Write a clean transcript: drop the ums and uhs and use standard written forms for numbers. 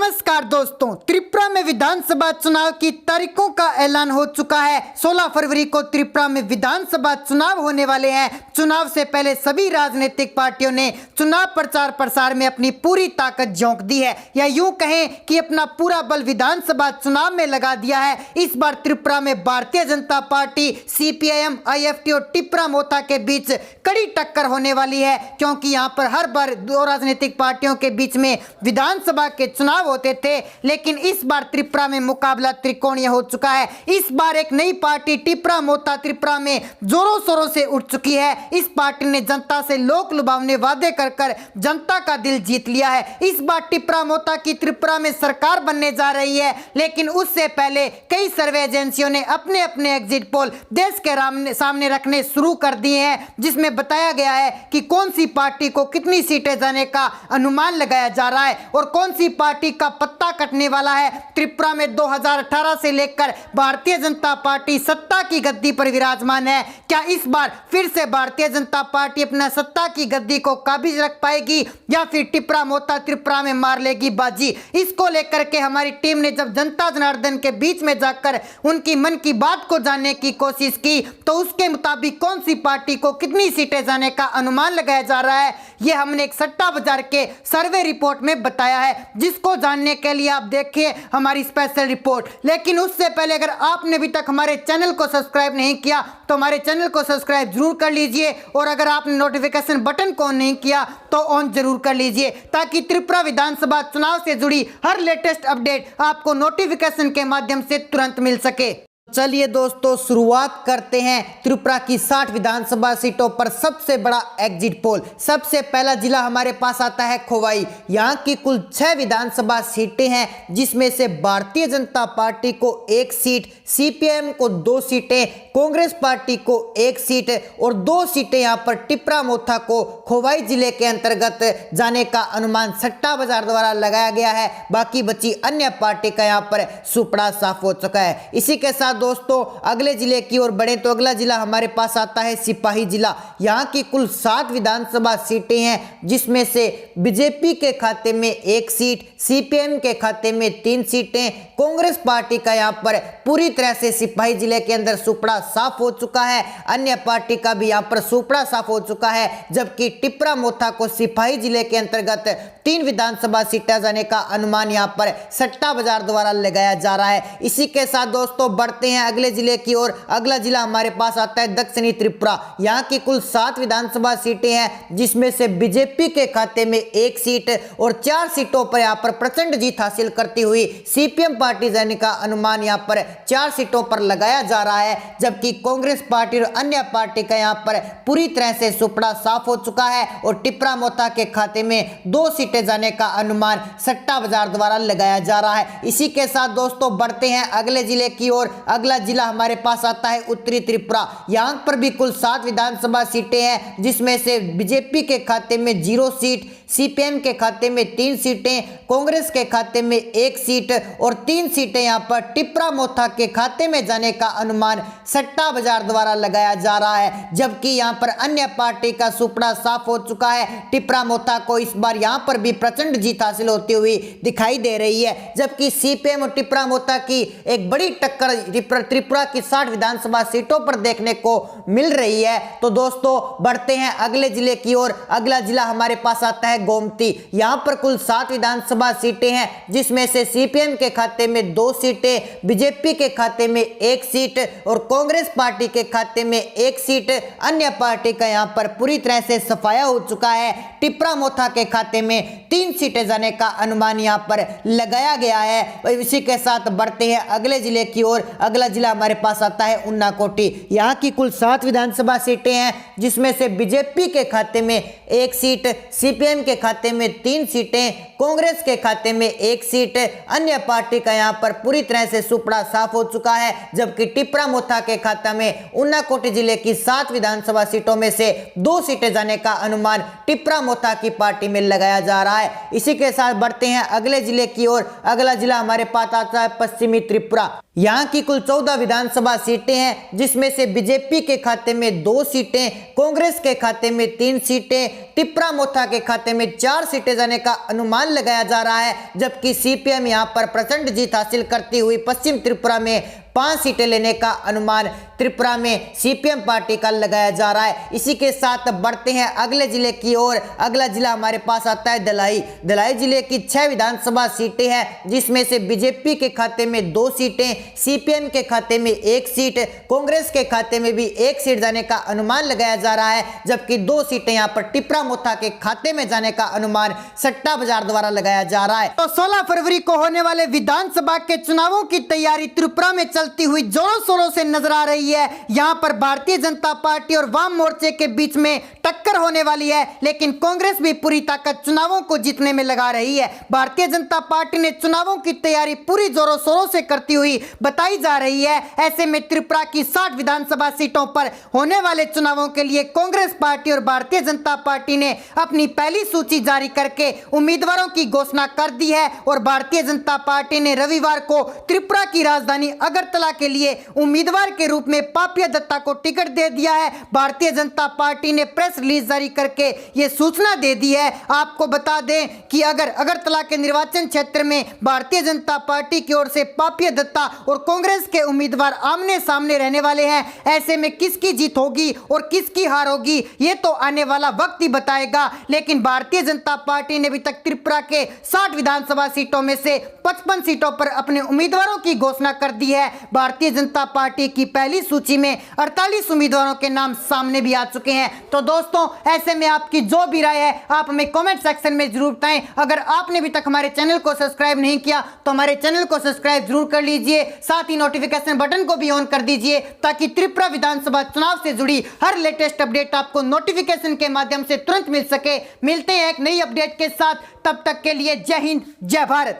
नमस्कार दोस्तों, त्रिपुरा में विधानसभा चुनाव की तारीखों का ऐलान हो चुका है। 16 फरवरी को त्रिपुरा में विधानसभा चुनाव होने वाले हैं। चुनाव से पहले सभी राजनीतिक पार्टियों ने चुनाव प्रचार प्रसार में अपनी पूरी ताकत झोंक दी है, या यूं कहें कि अपना पूरा बल विधानसभा चुनाव में लगा दिया है। इस बार त्रिपुरा में Bharatiya Janata party, CPIM, IFT और टिप्रा मोता के बीच कड़ी टक्कर होने वाली है, क्योंकि यहाँ पर हर बार दो राजनीतिक पार्टियों के बीच में विधानसभा के चुनाव होते थे, लेकिन इस बार त्रिपुरा में मुकाबला त्रिकोणीय हो चुका है। इस बार एक नई पार्टी टिप्रा मोता त्रिपुरा में जोरों शोरों से उठ चुकी है। इस पार्टी ने जनता से लोक लुभावने वादे कर कर जनता का दिल जीत लिया है। इस बार टिप्रा मोता की त्रिपुरा में सरकार बनने जा रही है, लेकिन उससे पहले कई सर्वे एजेंसियों ने अपने अपने एग्जिट पोल देश के सामने रखने शुरू कर दिए हैं, जिसमें बताया गया है कि कौन सी पार्टी को कितनी सीटें जाने का अनुमान लगाया जा रहा है और कौन सी पार्टी का पत्ता कटने वाला है। त्रिपुरा में 2018 से लेकर भारतीय जनता पार्टी सत्ता की गद्दी पर विराजमान है। क्या इस बार फिर से भारतीय जनता पार्टी अपना सत्ता की गद्दी को काबिज रख पाएगी, या फिर टिप्रा मोता त्रिपुरा में मार लेगी बाजी? इसको लेकर के हमारी टीम ने जब जनता जनार्दन के बीच में जाकर उनकी मन की बात को जानने की कोशिश की, तो उसके मुताबिक कौन सी पार्टी को कितनी सीटें जाने का अनुमान लगाया जा रहा है, यह हमने एक सट्टा बाजार के सर्वे रिपोर्ट में बताया है, जिसको जानने के लिए आप देखिए हमारी स्पेशल रिपोर्ट। लेकिन उससे पहले अगर आपने अभी तक हमारे चैनल को सब्सक्राइब नहीं किया तो हमारे चैनल को सब्सक्राइब जरूर कर लीजिए, और अगर आपने नोटिफिकेशन बटन को ऑन नहीं किया तो ऑन जरूर कर लीजिए, ताकि त्रिपुरा विधानसभा चुनाव से जुड़ी हर लेटेस्ट अपडेट आपको नोटिफिकेशन के माध्यम से तुरंत मिल सके। चलिए दोस्तों, शुरुआत करते हैं त्रिपुरा की 60 विधानसभा सीटों पर सबसे बड़ा एग्जिट पोल। सबसे पहला जिला हमारे पास आता है खोवाई। यहाँ की कुल 6 विधानसभा सीटें हैं, जिसमें से भारतीय जनता पार्टी को 1 सीट, CPIM को 2 सीटें, कांग्रेस पार्टी को 1 सीट और 2 सीटें यहाँ पर टिप्रा मोता को खोवाई जिले के अंतर्गत जाने का अनुमान सट्टा बाजार द्वारा लगाया गया है। बाकी बची अन्य पार्टी का यहाँ पर सुपड़ा साफ हो चुका है। इसी के साथ दोस्तों अगले जिले की ओर बढ़े तो अगला जिला हमारे पास आता है सिपाही जिला। यहाँ की कुल 7 विधानसभा सीटें हैं, जिसमें से बीजेपी के खाते में 1 सीट, CPIM के खाते में 3 सीटें, कांग्रेस पार्टी का यहाँ पर पूरी तरह से सिपाही जिले के अंदर सुपड़ा साफ हो चुका है। अन्य पार्टी का भी यहाँ पर सुपड़ा साफ हो चुका है, जबकि टिप्रा मोता को सिपाही जिले के अंतर्गत 3 विधानसभा सीटें जाने का अनुमान यहाँ पर सट्टा बाजार द्वारा लगाया जा रहा है। इसी के साथ दोस्तों बढ़ते हैं अगले जिले की ओर। अगला जिला हमारे पास आता है दक्षिणी त्रिपुरा। यहाँ की कुल 7 विधानसभा सीटें हैं, जिसमें से बीजेपी के खाते में 1 सीट और 4 सीटों पर यहाँ पर प्रचंड जीत हासिल करती हुई CPIM पार्टी जाने का अनुमान यहाँ पर 4 सीटों पर लगाया जा रहा है, जबकि कांग्रेस पार्टी और अन्य पार्टी का यहाँ पर पूरी तरह से सुपड़ा साफ हो चुका है और टिप्रा मोता के खाते में 2 सीटें जाने का अनुमान सट्टा बाजार द्वारा लगाया जा रहा है। इसी के साथ दोस्तों बढ़ते हैं अगले जिले की ओर। अगला जिला हमारे पास आता है उत्तरी त्रिपुरा। यहाँ पर भी कुल 7 विधानसभा सीटें हैं, जिसमें से बीजेपी के खाते में 0 सीट, CPIM के खाते में 3 सीटें, कांग्रेस के खाते में 1 सीट और 3 सीटें यहाँ पर टिप्रा मोता के खाते में जाने का अनुमान सट्टा बाजार द्वारा लगाया जा रहा है, जबकि यहाँ पर अन्य पार्टी का सुपड़ा साफ हो चुका है। टिप्रा मोता को इस बार यहाँ पर भी प्रचंड जीत हासिल होती हुई दिखाई दे रही है, जबकि CPIM और टिप्रा मोता की एक बड़ी टक्कर त्रिपुरा की 60 विधानसभा सीटों पर देखने को मिल रही है। तो दोस्तों बढ़ते हैं अगले जिले की ओर। अगला जिला हमारे पास आता है गोमती। यहाँ पर कुल 7 विधानसभा सीटें हैं, जिसमें से CPIM के खाते में 2 सीटें, बीजेपी के खाते में 1 सीट और कांग्रेस पार्टी के खाते में 1 सीट। अन्य पार्टी का यहाँ पर पूरी तरह से सफाया हो चुका है। टिप्रा मोता के खाते में 3 सीटें जाने का अनुमान यहाँ पर लगाया गया है। इसी के साथ बढ़ते हैं अगले जिले की ओर। अगला जिला हमारे पास आता है उन्नाकोटी। यहाँ की कुल 7 विधानसभा सीटें हैं, जिसमें से बीजेपी के खाते में 1 सीट, CPIM के खाते में 3 सीटें, कांग्रेस के खाते में 1 सीट। अन्य पार्टी का यहाँ पर पूरी तरह से सुपड़ा साफ हो चुका है, जबकि टिप्रा मोता के खाता में उन्नाकोटी जिले की 7 विधानसभा सीटों में से 2 सीटें जाने का अनुमान टिप्रा मोता की पार्टी में लगाया जा रहा है। इसी के साथ बढ़ते हैं अगले जिले की ओर। अगला जिला हमारे पास आता है पश्चिमी त्रिपुरा। यहाँ की कुल 14 विधानसभा सीटें हैं, जिसमें से बीजेपी के खाते में 2 सीटें, कांग्रेस के खाते में 3 सीटें, टिप्रा मोथा के खाते में 4 सीटें जाने का अनुमान लगाया जा रहा है। जबकि सीपीएम यहाँ पर प्रचंड जीत हासिल करती हुई पश्चिम त्रिपुरा में 5 सीटें लेने का अनुमान त्रिपुरा में सीपीएम पार्टी का लगाया जा रहा है। इसी के साथ बढ़ते हैं अगले जिले की ओर। अगला जिला हमारे पास आता है दलाई। दलाई जिले की 6 विधानसभा सीटें हैं, जिसमें से बीजेपी के खाते में 2 सीटें, सीपीएम के खाते में 1 सीट, कांग्रेस के खाते में भी 1 सीट जाने का अनुमान लगाया जा रहा है। जबकि 2 सीटें यहाँ पर टिप्रा मोथा के खाते में जाने का अनुमान सट्टा बाजार द्वारा लगाया जा रहा है। तो 16 फरवरी को होने वाले विधानसभा के चुनावों की तैयारी त्रिपुरा में चलती हुई जोरों शोरों से नजर आ रही है। यहां पर भारतीय जनता पार्टी और वाम मोर्चे के बीच में टक्कर होने वाली है, लेकिन कांग्रेस भी पूरी ताकत चुनावों को जीतने में लगा रही है। भारतीय जनता पार्टी ने चुनावों की तैयारी पूरी जोरों शोरों से करती हुई बताई जा रही है। ऐसे में त्रिपुरा की 60 विधानसभा सीटों पर होने वाले चुनावों के लिए कांग्रेस पार्टी और भारतीय जनता पार्टी ने अपनी पहली सूची जारी करके उम्मीदवारों की घोषणा कर दी है। और भारतीय जनता पार्टी ने रविवार को त्रिपुरा की राजधानी अगरतला के लिए उम्मीदवार के रूप में पापिया दत्ता को टिकट दे दिया है। भारतीय जनता पार्टी ने प्रेस रिलीज जारी करके यह सूचना दे दी है। आपको बता दें कि अगर अगरतला के निर्वाचन क्षेत्र में भारतीय जनता पार्टी की ओर से पापिया दत्ता और कांग्रेस के उम्मीदवार आमने सामने रहने वाले हैं, ऐसे में किसकी जीत होगी और किसकी हार होगी ये तो आने वाला वक्त ही बताएगा। लेकिन भारतीय जनता पार्टी ने अभी तक त्रिपुरा के 60 विधानसभा सीटों में से 55 सीटों पर अपने उम्मीदवारों की घोषणा कर दी है। भारतीय जनता पार्टी की पहली सूची में 48 उम्मीदवारों के नाम सामने भी आ चुके हैं। तो दोस्तों, ऐसे में आपकी जो भी राय है आप हमें कमेंट सेक्शन में जरूर बताएं। अगर आपने अभी तक हमारे चैनल को सब्सक्राइब नहीं किया तो हमारे चैनल को सब्सक्राइब जरूर कर लीजिए, साथ ही नोटिफिकेशन बटन को भी ऑन कर दीजिए, ताकि त्रिपुरा विधानसभा चुनाव से जुड़ी हर लेटेस्ट अपडेट आपको नोटिफिकेशन के माध्यम से तुरंत मिल सके। मिलते हैं एक नई अपडेट के साथ, तब तक के लिए जय हिंद, जय भारत।